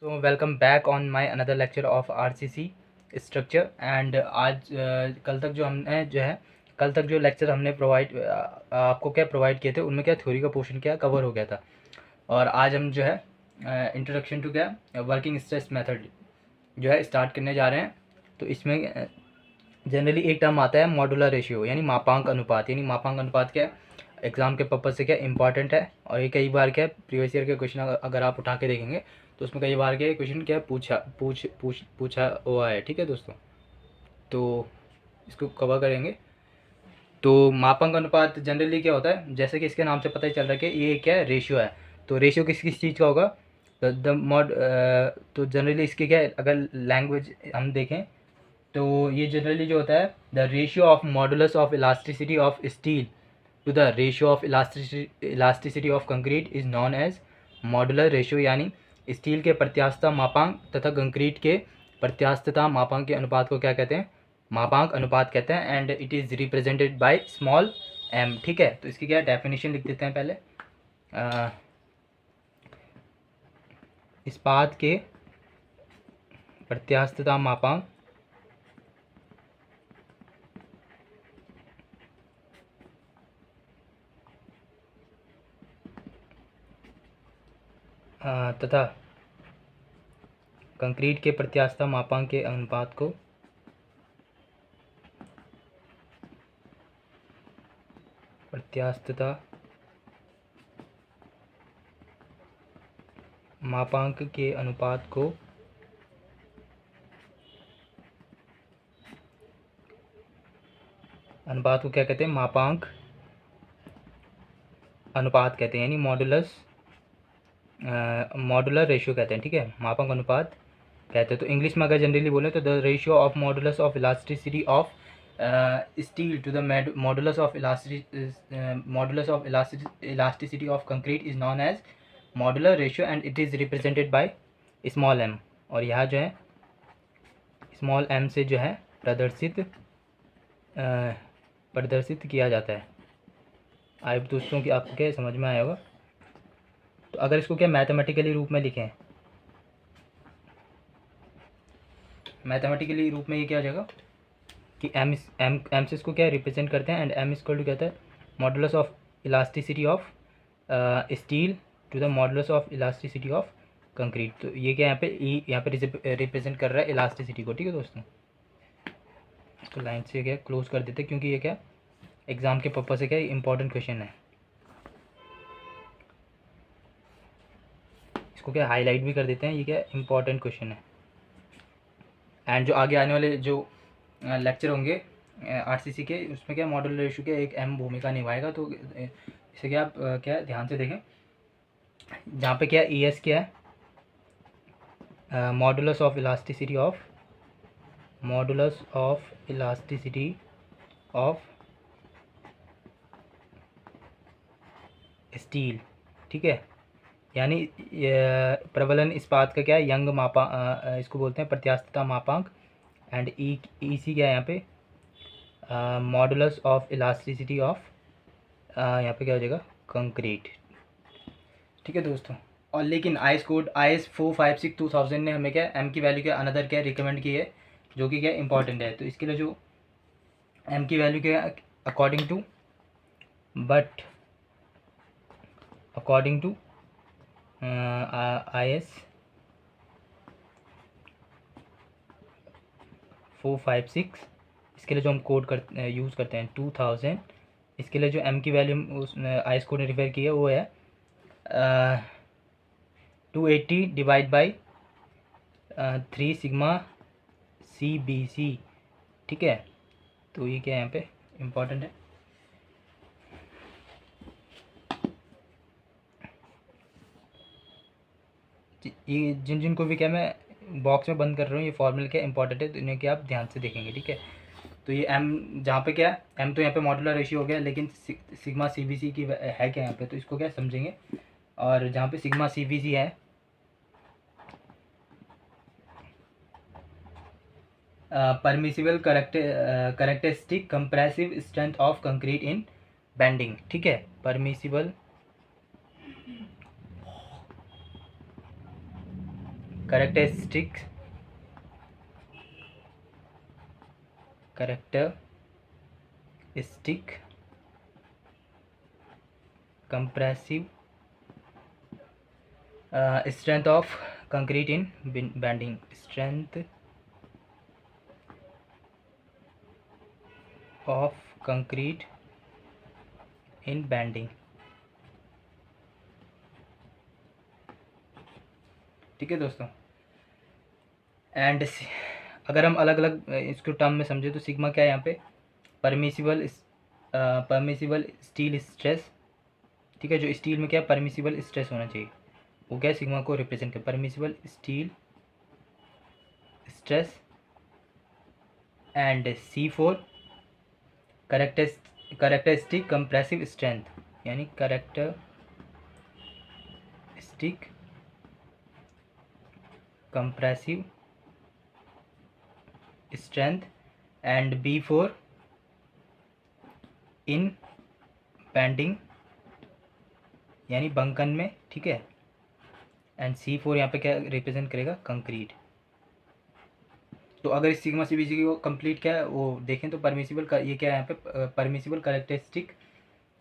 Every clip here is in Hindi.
तो welcome back on my another lecture of RCC structure and आज कल तक जो लेक्चर हमने आपको क्या प्रोवाइड किए थे उनमें क्या थ्योरी का पोर्शन क्या कवर हो गया था। और आज हम जो है इंट्रोडक्शन टू क्या वर्किंग स्ट्रेस मेथड जो है स्टार्ट करने जा रहे हैं। तो इसमें जनरली एक टर्म आता है मॉडुलर रेशियो यानी मापांक अनुपात। यानी मापांक अनुपात क्या है, एग्जाम के पर्पज से क्या इंपॉर्टेंट है। और ये कई बार क्या प्रीवियस ईयर के क्वेश्चन अगर आप उठा के देखेंगे तो उसमें कई बार क्या क्वेश्चन क्या पूछा हुआ है। ठीक है दोस्तों, तो इसको कवर करेंगे। तो मापांक अनुपात जनरली क्या होता है, जैसे कि इसके नाम से पता ही चल रहा है कि ये क्या है, रेशियो है। तो रेशियो किस किस चीज़ का होगा, द मॉड तो जनरली इसके क्या है, अगर लैंग्वेज हम देखें तो ये जनरली जो होता है the ratio of modulus of elasticity of steel to the ratio of elasticity of concrete is known as modular ratio. यानी स्टील के प्रत्यास्थता मापांक तथा कंक्रीट के प्रत्यास्थता मापांक के अनुपात को क्या कहते हैं, मापांक अनुपात कहते हैं। And it is represented by small m. ठीक है, तो इसकी क्या डेफिनेशन लिख देते हैं पहले। इस्पात के प्रत्यास्थता मापांक तथा कंक्रीट के प्रत्यास्थता मापांक के अनुपात को प्रत्यास्थता मापांक के अनुपात को क्या कहते हैं, मापांक अनुपात कहते हैं, यानी मॉडुलर रेशियो कहते हैं। ठीक है, मापांक अनुपात कहते हैं। तो इंग्लिश में अगर जनरली बोले तो the ratio of modulus of elasticity of steel to the modulus of elasticity of concrete is known as modular ratio and it is represented by small m. और यहाँ जो है स्मॉल एम से जो है प्रदर्शित किया जाता है। आई दोस्तों कि आपको क्या समझ में आया होगा। तो अगर इसको क्या मैथमेटिकली रूप में लिखें, मैथमेटिकली रूप में ये क्या हो जाएगा कि एम से इसको क्या रिप्रेजेंट करते हैं। एंड एम इक्वल टू कहता है modulus of elasticity of steel to the modulus of elasticity of concrete. तो ये क्या यहाँ पे रिप्रेजेंट कर रहा है इलास्टिसिटी को। ठीक है दोस्तों, इसको लाइन से क्या क्लोज कर देते हैं क्योंकि ये क्या एग्जाम के पर्पज से क्या इंपॉर्टेंट क्वेश्चन है। इसको क्या हाईलाइट भी कर देते हैं, ये क्या इंपॉर्टेंट क्वेश्चन है। एंड जो आगे आने वाले जो लेक्चर होंगे आरसीसी के, उसमें क्या मॉडल रेशियो के एक अहम भूमिका निभाएगा। तो इसे क्या आप क्या ध्यान से देखें, जहाँ पे क्या ई एस क्या है, modulus of elasticity of steel. ठीक है, यानी प्रबलन इस्पात का क्या है, यंग इसको बोलते हैं प्रत्यास्थता मापांक। एंड ई सी क्या है यहाँ पे, मॉडुलस ऑफ इलास्टिसिटी ऑफ यहाँ पे क्या हो जाएगा, कंक्रीट। ठीक है दोस्तों, और लेकिन IS 456/2000 ने हमें क्या एम की वैल्यू क्या अनदर क्या रिकमेंड की है, जो कि क्या इंपॉर्टेंट है। तो इसके लिए जो एम की वैल्यू क्या अकॉर्डिंग टू IS 456, इसके लिए जो हम कोड यूज़ करते हैं 2000, इसके लिए जो एम की वैल्यू उस IS कोड ने रिफर की है वो है 280 डिवाइड बाई 3 सिग्मा CBC। ठीक है, तो ये क्या है यहाँ पे इम्पोर्टेंट है। ये जिनको भी क्या मैं बॉक्स में बंद कर रहा हूँ, ये फॉर्मूला क्या इंपॉर्टेंट है, तो इन्हें क्या आप ध्यान से देखेंगे। ठीक है, तो ये एम जहाँ पे क्या है, एम तो यहाँ पे मॉडुलर रेशियो हो गया, लेकिन सिग्मा CBC की है क्या यहाँ पे, तो इसको क्या समझेंगे। और जहाँ पे सिग्मा CBC है, permissible characteristic compressive strength of concrete in bending. ठीक है, permissible characteristic compressive strength of concrete in bending, strength of concrete in bending. ठीक है दोस्तों, एंड अगर हम अलग अलग इसको टर्म में समझे तो सिग्मा क्या है यहाँ पे, परमिसिबल स्टील स्ट्रेस। ठीक है, जो स्टील में क्या परमिसिबल स्ट्रेस होना चाहिए वो क्या सिग्मा को रिप्रेजेंट कर, permissible steel stress. And C4 characteristic compressive strength, यानी characteristic compressive strength. And B4 in bending, यानी बंकन में। ठीक है, एंड C4 यहाँ पे क्या रिप्रेजेंट करेगा, कंक्रीट। तो अगर इस सिग्मा CBC को कंप्लीट क्या है वो देखें तो परमिसिबल का ये क्या है यहाँ पे, परमिसिबल कैरेक्टरिस्टिक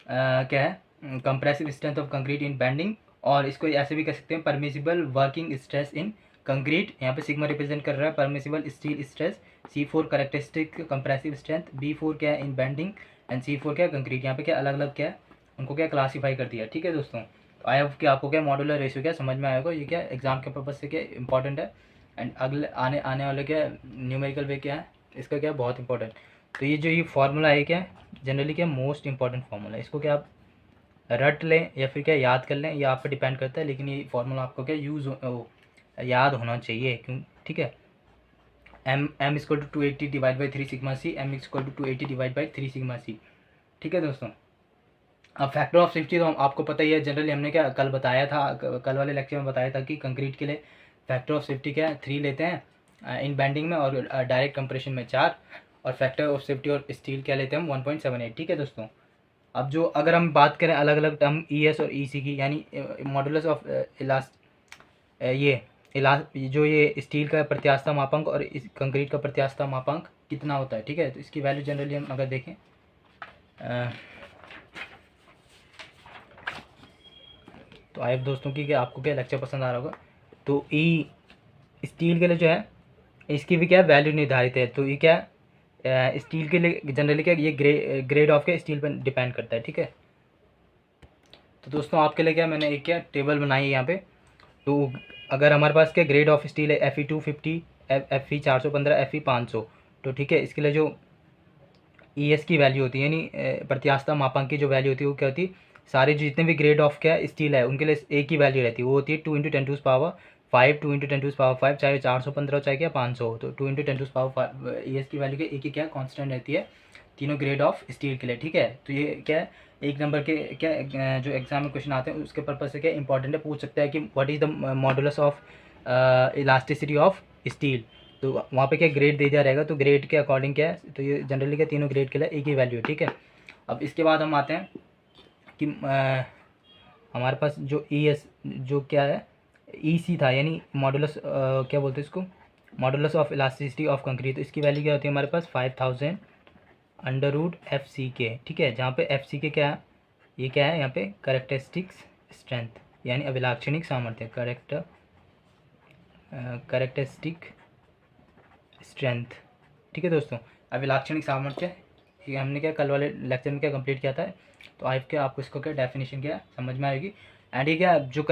क्या है, compressive strength of concrete in bending. और इसको ऐसे भी कह सकते हैं permissible working stress in concrete. यहाँ पे सिग्मा रिप्रेजेंट कर रहा है permissible steel stress, C4 characteristic compressive strength, B4 क्या है इन बैंडिंग, एंड C4 क्या है कंक्रीट। यहाँ पे क्या अलग अलग क्या है उनको क्या क्लासीफाई कर दिया। ठीक है दोस्तों, तो आई होप कि आपको क्या मॉड्यूलर रेशियो क्या समझ में आएगा, ये क्या एग्जाम के पर्पज से क्या इंपॉर्टेंट है। एंड अगले आने वाले क्या न्यूमेरिकल वे क्या है इसका क्या बहुत इंपॉर्टेंट। तो ये जो ये फार्मूला है क्या जनरली क्या मोस्ट इंपॉर्टेंट फार्मूला है, इसको क्या आप रट लें या फिर क्या याद कर लें, ये आप पे डिपेंड करता है, लेकिन ये फार्मूला आपको क्या याद होना चाहिए क्यों। ठीक है, m equal to 280 divide by 3 sigma c, m equal to 280 divide by 3 sigma c. ठीक है दोस्तों, अब फैक्टर ऑफ सेफ्टी तो आपको पता ही है, जनरली हमने क्या कल बताया था, कल वाले लेक्चर में बताया था कि कंक्रीट के लिए फैक्टर ऑफ सेफ्टी क्या है 3 लेते हैं इन बैंडिंग में, और डायरेक्ट कंप्रेशन में 4, और फैक्टर ऑफ सेफ्टी और स्टील क्या लेते हैं हम 1.78। ठीक है दोस्तों, अब जो अगर हम बात करें अलग अलग टर्म ES और EC की, यानी मॉडुलस ऑफ जो ये स्टील का प्रत्यास्थता मापांक और इस कंक्रीट का प्रत्यास्थता मापांक कितना होता है। ठीक है, तो इसकी वैल्यू जनरली हम अगर देखें तो आए दोस्तों की क्या आपको क्या लेक्चर पसंद आ रहा होगा। तो स्टील के लिए जो है इसकी भी क्या वैल्यू निर्धारित है, तो ये क्या स्टील के लिए जनरली क्या ये ग्रेड ऑफ के स्टील पर डिपेंड करता है। ठीक है, तो दोस्तों आपके लिए क्या मैंने एक क्या टेबल बनाई है यहाँ पे। तो अगर हमारे पास क्या ग्रेड ऑफ स्टील है Fe 250, Fe 415, Fe 500, तो ठीक है इसके लिए जो ES की वैल्यू होती है यानी प्रत्यास्थता मापांक की जो वैल्यू होती है वो क्या होती है, सारे जितने भी ग्रेड ऑफ क्या स्टील है उनके लिए एक ही वैल्यू रहती है, वो होती है 2 × 10⁵, 2 × 10⁵, चाहे 415 चाहे क्या 500, तो 2 × 10⁵ ES की वैल्यू एक ही क्या कॉन्स्टेंट रहती है तीनों ग्रेड ऑफ स्टील के लिए। ठीक है, तो ये क्या है एक नंबर के क्या जो एग्जाम में क्वेश्चन आते हैं उसके पर्पज से क्या इंपॉर्टेंट है, पूछ सकता है कि what is the modulus of elasticity of steel. तो वहाँ पे क्या ग्रेड दे दिया रहेगा, तो ग्रेड के अकॉर्डिंग क्या है, तो ये जनरली क्या तीनों ग्रेड के लिए एक ही वैल्यू है। ठीक है, अब इसके बाद हम आते हैं कि हमारे पास जो ES जो क्या है EC था, यानी मॉडुलस क्या बोलते हैं इसको, modulus of elasticity of concrete. तो इसकी वैल्यू क्या होती है हमारे पास 5000 √FCK। ठीक है, जहाँ पे FCK क्या है, ये क्या है यहाँ पे कैरेक्टरिस्टिक्स स्ट्रेंथ, यानी अभिलाक्षणिक सामर्थ्य, कैरेक्टरिस्टिक स्ट्रेंथ। ठीक है दोस्तों, अभिलाक्षणिक सामर्थ्य ये हमने क्या कल वाले लेक्चर में क्या कंप्लीट किया था, तो आई क्या आपको इसको क्या डेफिनेशन क्या समझ में आएगी। एंड ये क्या जो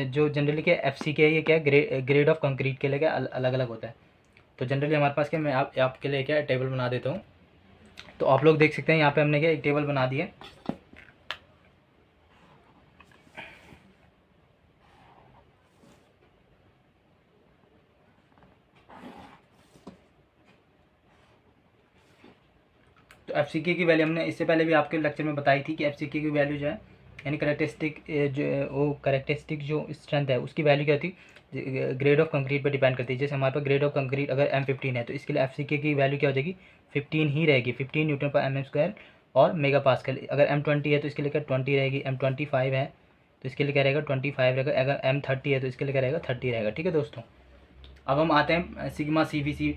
जो जनरली क्या FCK है ये क्या ग्रेड ऑफ कंक्रीट के लिए क्या अलग अलग होता है। तो जनरली हमारे पास क्या मैं आपके लिए क्या टेबल बना देता हूँ, तो आप लोग देख सकते हैं यहाँ पे हमने क्या एक टेबल बना दी है। तो FCK की वैल्यू हमने इससे पहले भी आपके लेक्चर में बताई थी कि FCK की वैल्यू जो है यानी कैरेक्टरिस्टिक जो वो कैरेक्टरिस्टिक जो स्ट्रेंथ है उसकी वैल्यू क्या थी ग्रेड ऑफ कंक्रीट पर डिपेंड करती है। जैसे हमारे पास ग्रेड ऑफ कंक्रीट अगर M15 है तो इसके लिए FCK की वैल्यू क्या हो जाएगी 15 ही रहेगी, 15 Nm/mm² और मेगा पास्कल। अगर M20 है तो इसके लिए क्या 20 रहेगी, M25 है तो इसके लिए क्या रहेगा 25 रहेगा, अगर M30 है तो इसके लिए क्या रहेगा 30 रहेगा। ठीक है दोस्तों, अब हम आते हैं सिग्मा CVC।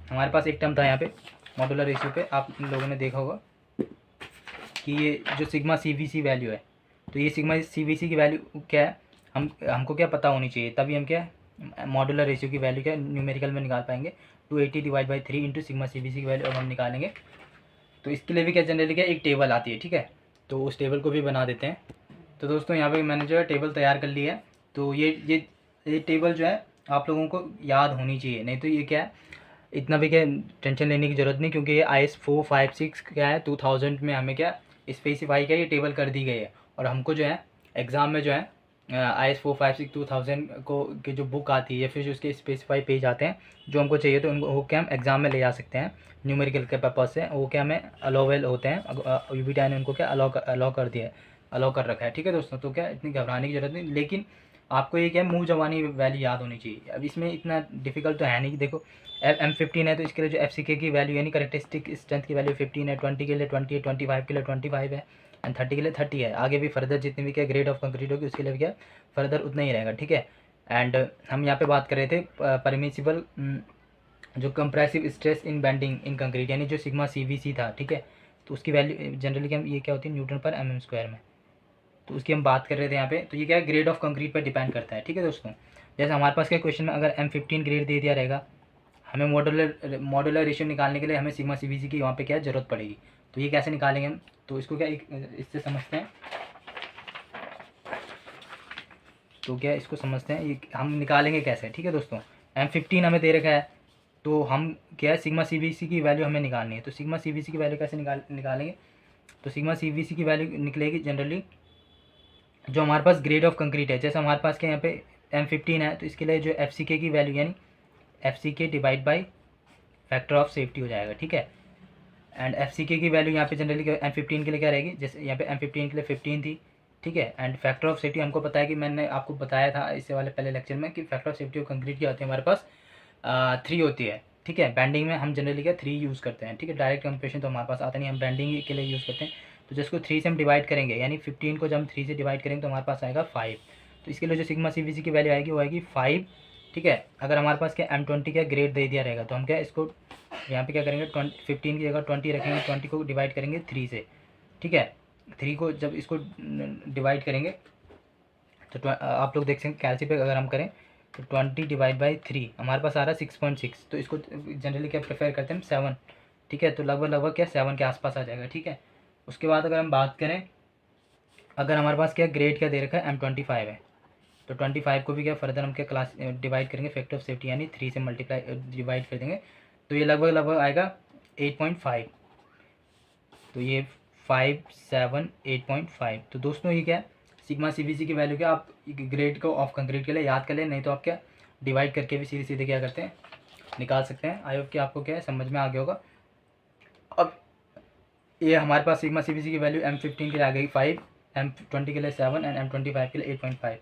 हमारे पास एक टर्म था यहाँ पे मॉड्यूलर रेशियो पे, आप लोगों ने देखा होगा कि ये जो सिग्मा CVC वैल्यू है, तो ये सिग्मा CVC की वैल्यू क्या है, हमको क्या पता होनी चाहिए, तभी हम क्या मॉड्यूलर रेशियो की वैल्यू क्या न्यूमेरिकल में निकाल पाएंगे। 280 divide by 3 into sigma CVC की वैल्यू अब हम निकालेंगे। तो इसके लिए भी क्या जनरली क्या एक टेबल आती है, ठीक है, तो उस टेबल को भी बना देते हैं। तो दोस्तों यहाँ पे मैंने जो है टेबल तैयार कर ली है। तो ये टेबल जो है आप लोगों को याद होनी चाहिए, नहीं तो ये क्या है इतना भी क्या टेंशन लेने की ज़रूरत नहीं, क्योंकि ये IS 456 क्या है 2000 में हमें क्या स्पेसिफाई किया, ये टेबल कर दी गई है। और हमको जो है एग्ज़ाम में जो है IS 456 2000 को की जो बुक आती है या फिर जो उसके स्पेसिफाई पेज आते हैं जो हमको चाहिए, तो उनको वो क्या हम एग्ज़ाम में ले जा सकते हैं न्यूमेरिकल के पर्पज़ से, वो क्या हमें अलाउेबल होते हैं। UBTI ने उनको क्या अलाउ कर दिया है, अलाउ कर रखा है, ठीक है दोस्तों। तो क्या इतनी घबराने की ज़रूरत नहीं, लेकिन आपको ये क्या मुँह जबानी वैल्यू याद होनी चाहिए। अब इसमें इतना डिफिकल्ट तो है नहीं। देखो M15 है तो इसके लिए जो FCK की वैल्यू यानी करेक्टरिस्टिक स्ट्रेंथ की वैल्यू 15 है, 20 के लिए 20 है, 25 के लिए 25 है एंड 30 के लिए 30 है। आगे भी फर्दर जितनी भी क्या ग्रेड ऑफ कंक्रीट होगी उसके लिए भी क्या फर्दर उतना ही रहेगा, ठीक है। एंड हम यहाँ पे बात कर रहे थे परमिसिबल जो compressive stress in bending in concrete यानी जो सिग्मा CVC था, ठीक है, तो उसकी वैल्यू जनरली क्या ये क्या होती है न्यूटन पर mm² में, तो उसकी हम बात कर रहे थे यहाँ पे। तो ये क्या है ग्रेड ऑफ कंक्रीट पर डिपेंड करता है, ठीक है दोस्तों। जैसे हमारे पास क्या क्वेश्चन में अगर M15 ग्रेड दे दिया रहेगा, हमें मॉड्यूलर रेशियो निकालने के लिए हमें सिग्मा CVC की वहाँ पे क्या ज़रूरत पड़ेगी। तो ये कैसे निकालेंगे हम, तो इसको क्या इससे समझते हैं। तो क्या इसको समझते हैं, ये हम निकालेंगे कैसे, ठीक है दोस्तों। M15 हमें दे रखा है, तो हम क्या है सिग्मा CVC की वैल्यू हमें निकालनी है। तो सिग्मा CVC की वैल्यू कैसे निकालेंगे, तो सिग्मा CVC की वैल्यू निकलेगी जनरली जो हमारे पास ग्रेड ऑफ कंक्रीट है। जैसे हमारे पास क्या यहाँ पे M15 है, तो इसके लिए जो FCK की वैल्यू यानी FCK divide by factor of safety हो जाएगा, ठीक है। एंड FCK की वैल्यू यहाँ पे जनरली M15 के लिए क्या रहेगी, जैसे यहाँ पे M15 के लिए 15 थी, ठीक है। एंड फैक्टर ऑफ सेफ्टी हमको पता है कि मैंने आपको बताया था इससे वाले पहले लेक्चर में कि factor of safety of concrete क्या होती है, हमारे पास 3 होती है, ठीक है। बैंडिंग में हम जनरली क्या 3 यूज़ करते हैं, ठीक है। डायरेक्ट कंप्रेशन तो हमारे पास आता नहीं, हम बैंडिंग के लिए यूज़ करते हैं। तो जिसको 3 से हम डिवाइड करेंगे यानी 15 को जब हम 3 से डिवाइड करेंगे तो हमारे पास आएगा 5। तो इसके लिए जो सिग्मा CVC की वैल्यू आएगी वो आएगी 5, ठीक है। अगर हमारे पास क्या M20 का ग्रेड दे दिया रहेगा तो हम क्या इसको यहाँ पे क्या करेंगे 15 की जगह 20 रखेंगे, 20 को डिवाइड करेंगे 3 से, ठीक है। 3 को जब इसको डिवाइड करेंगे तो आप लोग देख सकते हैं कैलसी पे अगर हम करें तो 20 डिवाइड बाई 3 हमारे पास आ रहा है 6.6। तो इसको जनरली क्या प्रेफर करते हैं हम 7, ठीक है। तो लगभग क्या 7 के आसपास आ जाएगा, ठीक है। उसके बाद अगर हम बात करें अगर हमारे पास क्या ग्रेड क्या दे रखा है M25 है, तो 25 को भी क्या फर्दर हम क्या क्लास डिवाइड करेंगे फैक्टर ऑफ सेफ्टी यानी 3 से मल्टीप्लाई डिवाइड कर देंगे, तो ये लगभग आएगा 8.5। तो ये 5, 7, 8.5। तो दोस्तों ये क्या है सिग्मा CVC की वैल्यू क्या आप ग्रेड को ऑफ कंक्रीट के लिए याद कर लें, नहीं तो आप क्या डिवाइड करके भी सीधे सीधे क्या करते हैं निकाल सकते हैं। आई होप कि आपको क्या है समझ में आ गया होगा। अब ये हमारे पास सिग्मा CVC की वैल्यू M15 के लिए आ गई 5, M20 के लिए 7 एंड M25 के लिए 8.5।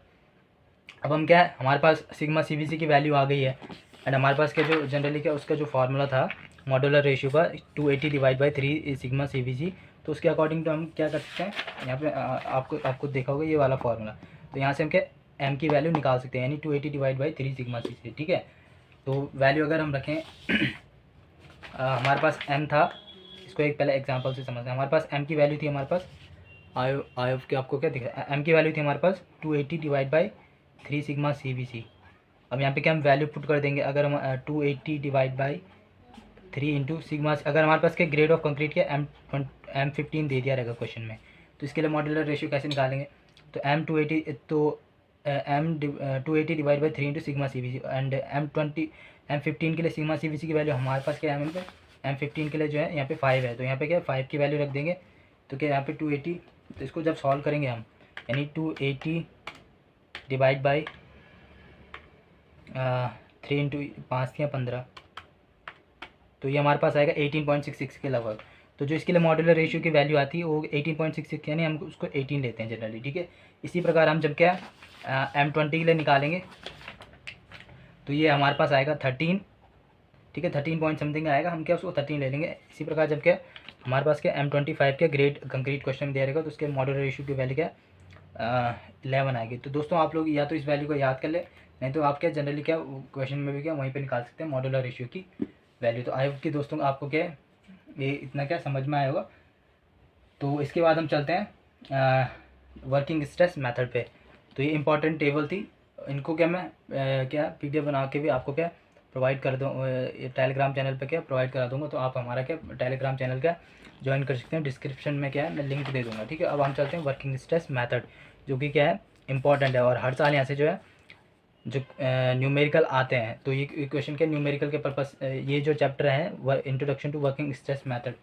अब हम क्या है हमारे पास सिग्मा CVC की वैल्यू आ गई है एंड हमारे पास क्या जो जनरली क्या उसका जो फार्मूला था मॉड्यूलर रेशियो का 280 डिवाइड बाई 3 सिग्मा CVC, तो उसके अकॉर्डिंग तो हम क्या कर सकते हैं यहाँ पे आपको देखा होगा ये वाला फार्मूला। तो यहाँ से हम क्या M की वैल्यू निकाल सकते हैं यानी 280 डिवाइड बाई 3 सिग्मा CVC, ठीक है। तो वैल्यू अगर हम रखें हमारे पास M था, इसको एक पहले एग्जांपल से समझते हैं। हमारे पास M की वैल्यू थी हमारे पास आई के आपको क्या दिख रहा है M की वैल्यू थी हमारे पास 280 डिवाइड बाई 3 सिग्मा CVC। अब यहाँ पे क्या हम वैल्यू पुट कर देंगे, अगर हम 280 डिवाइड बाई 3 इंटू सिग्मा, अगर हमारे पास क्या ग्रेड ऑफ कंक्रीट के M15 दे दिया रहेगा क्वेश्चन में, तो इसके लिए मॉड्यूलर रेशियो कैसे निकालेंगे, तो M280 तो M280 divide by 3 into sigma CVC and M15 के लिए सिग्मा CVC की वैल्यू हमारे पास क्या है M15 के लिए जो है यहाँ पे 5 है, तो यहाँ पे क्या 5 की वैल्यू रख देंगे। तो क्या यहाँ पे 280, तो इसको जब सॉल्व करेंगे हम यानी 280 डिवाइड बाई 3 इंटू 5 या 15, तो ये हमारे पास आएगा 18.66 के लगभग। तो जो इसके लिए मॉड्यूलर रेशियो की वैल्यू आती है वो 18.66 यानी हम उसको 18 लेते हैं जनरली, ठीक है। इसी प्रकार हम जब क्या M20 के लिए निकालेंगे तो ये हमारे पास आएगा 13, ठीक है, 13 पॉइंट समथिंग आएगा, हम क्या उसको 13 ले लेंगे। इसी प्रकार जब क्या हमारे पास क्या M25 के ग्रेड कंक्रीट क्वेश्चन दे रहेगा तो उसके मॉड्यूलर रेशियो की वैल्यू क्या 11 आएगी। तो दोस्तों आप लोग या तो इस वैल्यू को याद कर ले नहीं तो आप क्या जनरली क्या क्वेश्चन में भी क्या वहीं पे निकाल सकते हैं मॉड्यूलर रेशियो की वैल्यू। तो आई होप कि दोस्तों आपको क्या है ये इतना क्या समझ में आया होगा। तो इसके बाद हम चलते हैं वर्किंग स्ट्रेस मेथड पे। तो ये इंपॉर्टेंट टेबल थी, इनको क्या मैं क्या पीडीएफ बना के भी आपको क्या प्रोवाइड कर दूँ टेलीग्राम चैनल पे क्या प्रोवाइड करा दूँगा। तो आप हमारा क्या टेलीग्राम चैनल का ज्वाइन कर सकते हैं, डिस्क्रिप्शन में क्या है मैं लिंक दे दूँगा, ठीक है। अब हम चलते हैं वर्किंग स्ट्रेस मेथड, जो कि क्या है इंपॉर्टेंट है और हर साल यहाँ से जो है जो न्यूमेरिकल आते हैं। तो ये क्वेश्चन के न्यूमेरिकल के पर्पस ये जो चैप्टर है introduction to working stress method,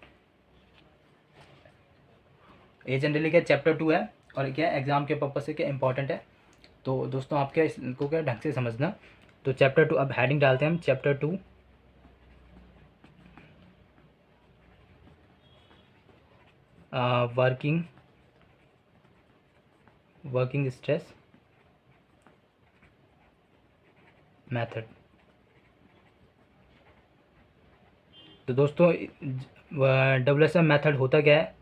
ये जनरली क्या चैप्टर 2 है और क्या एग्जाम के पर्पस से क्या इंपॉर्टेंट है। तो दोस्तों आप क्या इसको क्या ढंग से समझना। तो चैप्टर 2 अब हेडिंग डालते हैं हम, चैप्टर 2 वर्किंग स्ट्रेस मेथड। तो दोस्तों WSM मेथड होता क्या है,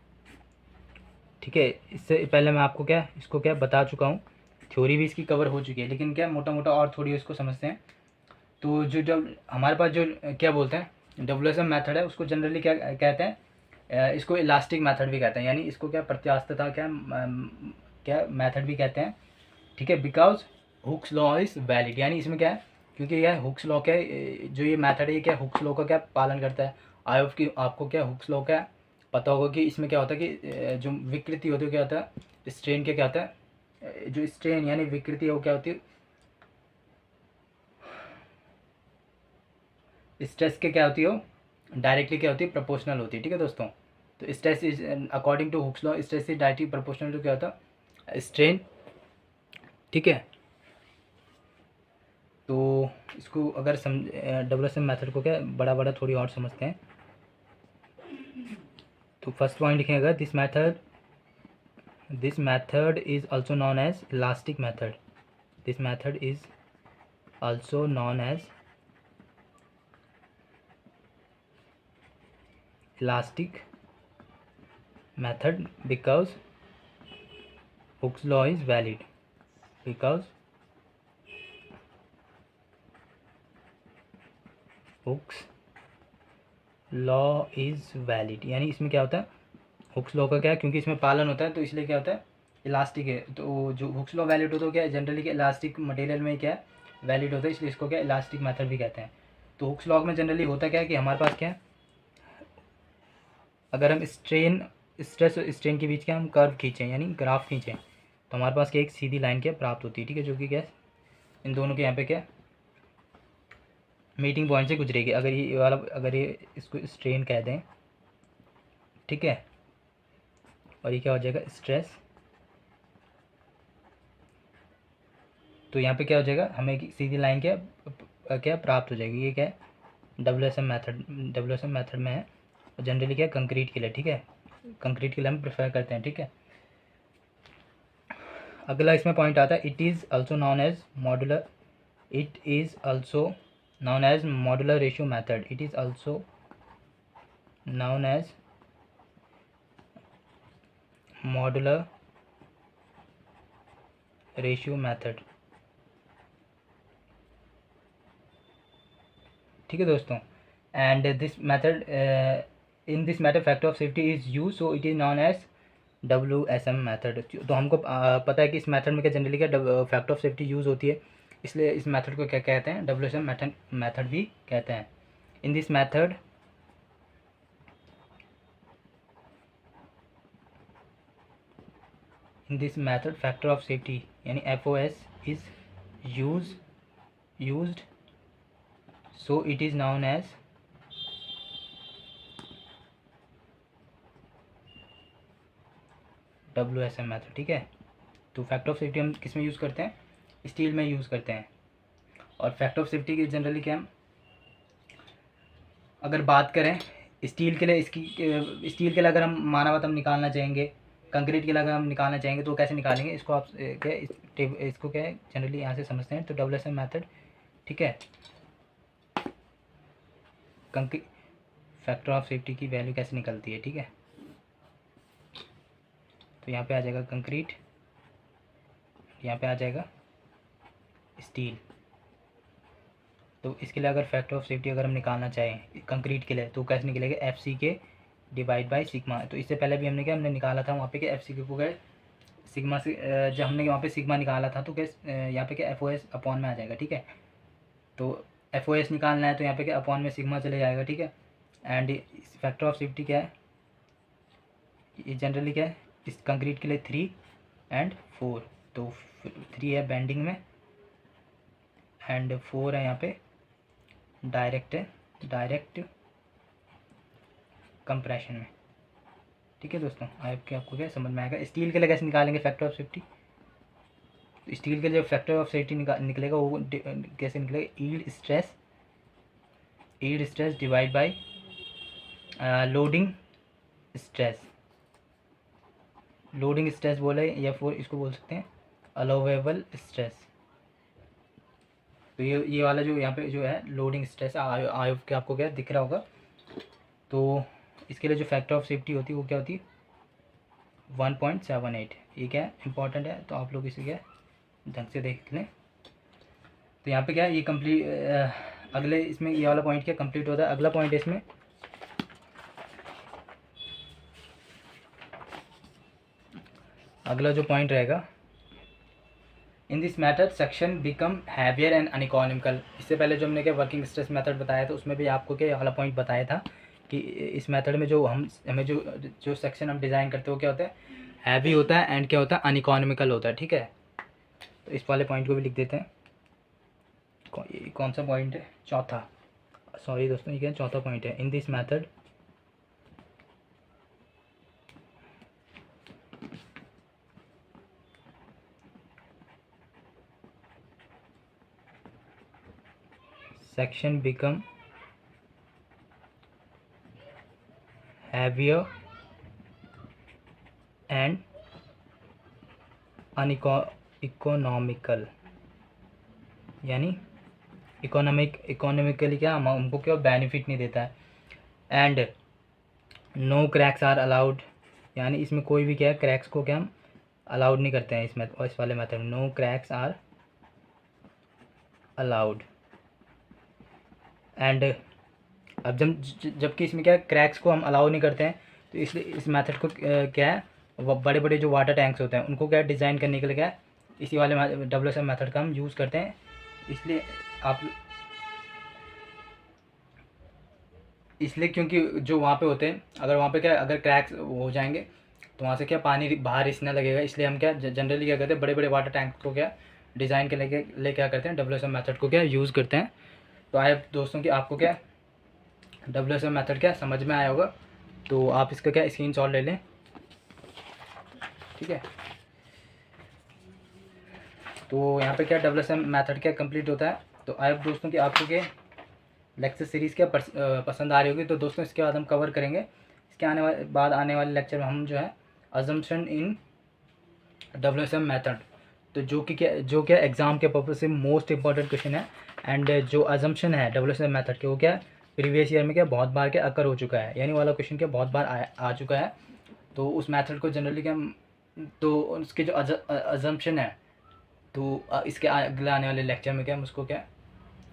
ठीक है। इससे पहले मैं आपको क्या इसको क्या बता चुका हूँ, थ्योरी भी इसकी कवर हो चुकी है, लेकिन क्या मोटा मोटा और थोड़ी इसको समझते हैं। तो जो जब हमारे पास जो क्या बोलते हैं WSM मेथड है उसको जनरली क्या कहते हैं, इसको इलास्टिक मेथड भी कहते हैं, यानी इसको क्या प्रत्यास्थता क्या मेथड भी कहते हैं, ठीक है। Because Hooke's law is valid, यानी इसमें क्या है क्योंकि यह हुक्स लॉ का जो ये मेथड है ये क्या हुक्स लॉ का क्या पालन करता है। आई होप कि आपको क्या हुक्स लॉ का पता होगा कि इसमें क्या होता है कि जो विकृति होती है क्या होता है स्ट्रेन के क्या होता है, जो स्ट्रेन यानी विकृति है वो क्या होती है स्ट्रेस के क्या होती है डायरेक्टली क्या होती है प्रोपोर्शनल होती है, ठीक है दोस्तों। तो stress is according to Hooke's law stress is directly proportional to क्या होता है स्ट्रेन, ठीक है। तो इसको अगर WSM मेथड को क्या बड़ा बड़ा थोड़ी और समझते हैं। तो फर्स्ट पॉइंट लिखेगा this method is also known as elastic method, this method is also known as elastic method because Hooke's law is valid, because Hooke's law is valid, यानी इसमें क्या होता है हुक्स लॉ का क्या है क्योंकि इसमें पालन होता है तो इसलिए क्या होता है इलास्टिक है। तो जो हुक्स लॉ वैलिड होता है क्या है जनरली क्या इलास्टिक मटेरियल में क्या है वैलिड होता है, इसलिए इसको क्या इलास्टिक मेथड भी कहते हैं। तो हुक्स लॉ में जनरली होता क्या है कि हमारे पास क्या है अगर हम स्ट्रेस और स्ट्रेन के बीच क्या हम कर्व खींचें यानी ग्राफ खींचें तो हमारे पास क्या एक सीधी लाइन क्या प्राप्त होती है, ठीक है, जो कि क्या इन दोनों के यहाँ पे क्या मीटिंग पॉइंट से गुजरेगी। अगर ये वाला अगर ये इसको स्ट्रेन कह दें, ठीक है, और ये क्या हो जाएगा स्ट्रेस, तो यहाँ पे क्या हो जाएगा हमें एक सीधी लाइन क्या प्राप्त हो जाएगी। ये क्या है WSM मेथड में है जनरली क्या कंक्रीट के लिए, ठीक है, कंक्रीट के लिए हम प्रेफर करते हैं, ठीक है। अगला इसमें पॉइंट आता है it is also known as modular, it is also known as modular ratio method, it is also known as modular ratio method, ठीक है दोस्तों। And this method in this method factor of safety is use so it is known as WSM method. तो हमको पता है कि इस मेथड में क्या जनरली क्या फैक्टर ऑफ सेफ्टी यूज़ होती है, इसलिए इस मेथड को क्या कहते हैं WSM मेथड भी कहते हैं। In this method factor of safety यानी FOS is used so it is known as WSM method, ठीक है। तो फैक्टर ऑफ सेफ्टी हम किस में यूज़ करते हैं स्टील में यूज़ करते हैं। और फैक्टर ऑफ सेफ्टी की जनरली क्या हम अगर बात करें स्टील के लिए स्टील के लिए अगर हम मानवता हम निकालना चाहेंगे, कंक्रीट के लिए अगर हम निकालना चाहेंगे तो कैसे निकालेंगे इसको आप क्या इसको क्या जनरली यहाँ से समझते हैं। तो WSM मेथड, ठीक है, कंक्रीट फैक्टर ऑफ सेफ्टी की वैल्यू कैसे निकलती है, ठीक है। तो यहाँ पे आ जाएगा कंक्रीट, यहाँ पे आ जाएगा स्टील, तो इसके लिए अगर फैक्टर ऑफ सेफ्टी अगर हम निकालना चाहें कंक्रीट के लिए तो कैसे निकलेगा, एफ सी के डिवाइड बाई सिग्मा। तो इससे पहले भी हमने निकाला था वहाँ पे कि एफ सी के को क्या सिग्मा से, जब हमने वहाँ पे सिग्मा निकाला था तो क्या यहाँ पे क्या एफ ओ एस अपॉन में आ जाएगा, ठीक है। तो एफ ओ एस निकालना है तो यहाँ पे क्या अपॉन में सिग्मा चले जाएगा, ठीक है। एंड फैक्टर ऑफ सेफ्टी क्या है, ये जनरली क्या है इस कंक्रीट के लिए 3 एंड 4। तो 3 है बेंडिंग में एंड 4 है यहाँ पे डायरेक्ट कंप्रेशन में, ठीक है दोस्तों। आपको क्या समझ में आएगा। स्टील के लिए कैसे निकालेंगे फैक्टर ऑफ सेफ्टी, तो स्टील के लिए फैक्टर ऑफ सेफ्टी निकलेगा वो कैसे निकलेगा, yield stress divide by loading stress बोले या फिर इसको बोल सकते हैं अलाउवेबल स्ट्रेस। तो ये वाला जो यहाँ पे जो है लोडिंग स्ट्रेस आयोग के आपको क्या दिख रहा होगा। तो इसके लिए जो फैक्टर ऑफ सेफ्टी होती है वो क्या होती है 1.78। ये क्या इंपॉर्टेंट है तो आप लोग इसे क्या ढंग से देख लें। तो यहाँ पे क्या है ये कंप्लीट अगले इसमें ये वाला पॉइंट क्या कंप्लीट होता है। अगला पॉइंट है इसमें अगला जो पॉइंट रहेगा, इन this method section become heavier and uneconomical. इससे पहले जो हमने क्या वर्किंग स्ट्रेस मेथड बताया था उसमें भी आपको क्या वाला पॉइंट बताया था कि इस मेथड में जो हमें जो सेक्शन हम डिज़ाइन करते हैं वो क्या होता है हैवी होता है एंड क्या होता है अनइकोनॉमिकल होता है, ठीक है। तो इस वाले पॉइंट को भी लिख देते हैं। कौन सा पॉइंट है, चौथा, सॉरी दोस्तों ये क्या चौथा पॉइंट है। In this method section become heavier and uneconomical, यानी इकोनॉमिकली क्या हमको क्या बेनिफिट नहीं देता है। And no cracks are allowed, यानी इसमें कोई भी क्या है क्रैक्स को क्या हम अलाउड नहीं करते हैं इसमें। इस वाले मेथड में no cracks are allowed. And अब जबकि इसमें क्या क्रैक्स को हम अलाउ नहीं करते हैं तो इसलिए इस मेथड को क्या है बड़े बड़े जो वाटर टैंक्स होते हैं उनको क्या डिज़ाइन करने के लिए क्या इसी वाले WSM मेथड का हम यूज़ करते हैं। इसलिए क्योंकि जो वहाँ पे होते हैं अगर वहाँ पे क्या अगर क्रैक्स हो जाएंगे तो वहाँ से क्या पानी बाहर रिसने लगेगा। इसलिए हम क्या जनरली क्या करते हैं बड़े बड़े वाटर टैंक को क्या डिज़ाइन के लिए क्या करते हैं WSM मेथड को क्या यूज़ करते हैं। तो आए दोस्तों कि आपको क्या WSM मेथड क्या समझ में आया होगा। तो आप इसका क्या स्क्रीनशॉट ले लें, ठीक है। तो यहाँ पे क्या WSM मेथड क्या कंप्लीट होता है। तो आए दोस्तों कि आपको क्या लेक्चर सीरीज़ क्या पसंद आ रही होगी। तो दोस्तों इसके बाद हम कवर करेंगे इसके आने वाले लेक्चर में हम जो है अजम्पशन इन WSM मेथड। तो जो क्या एग्ज़ाम के पर्पज़ से मोस्ट इंपॉर्टेंट क्वेश्चन है। एंड जो अजम्पशन है WSM मेथड के वो क्या प्रीवियस ईयर में क्या बहुत बार क्या अकर हो चुका है, यानी वाला क्वेश्चन क्या बहुत बार आ चुका है। तो उस मेथड को जनरली क्या तो उसके जो अजम्पशन है तो इसके अगले आने वाले लेक्चर में क्या हम उसको क्या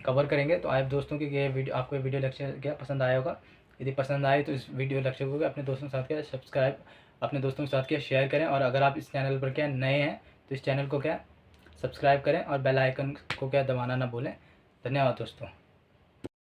कवर करेंगे। तो आप दोस्तों की ये वीडियो आपको वीडियो लेक्चर क्या पसंद आया होगा। यदि पसंद आए तो इस वीडियो लेक्चर को अपने दोस्तों के साथ क्या सब्सक्राइब अपने दोस्तों के साथ क्या शेयर करें। और अगर आप इस चैनल पर क्या नए हैं तो इस चैनल को क्या सब्सक्राइब करें और बेल आइकन को क्या दबाना ना भूलें। धन्यवाद दोस्तों।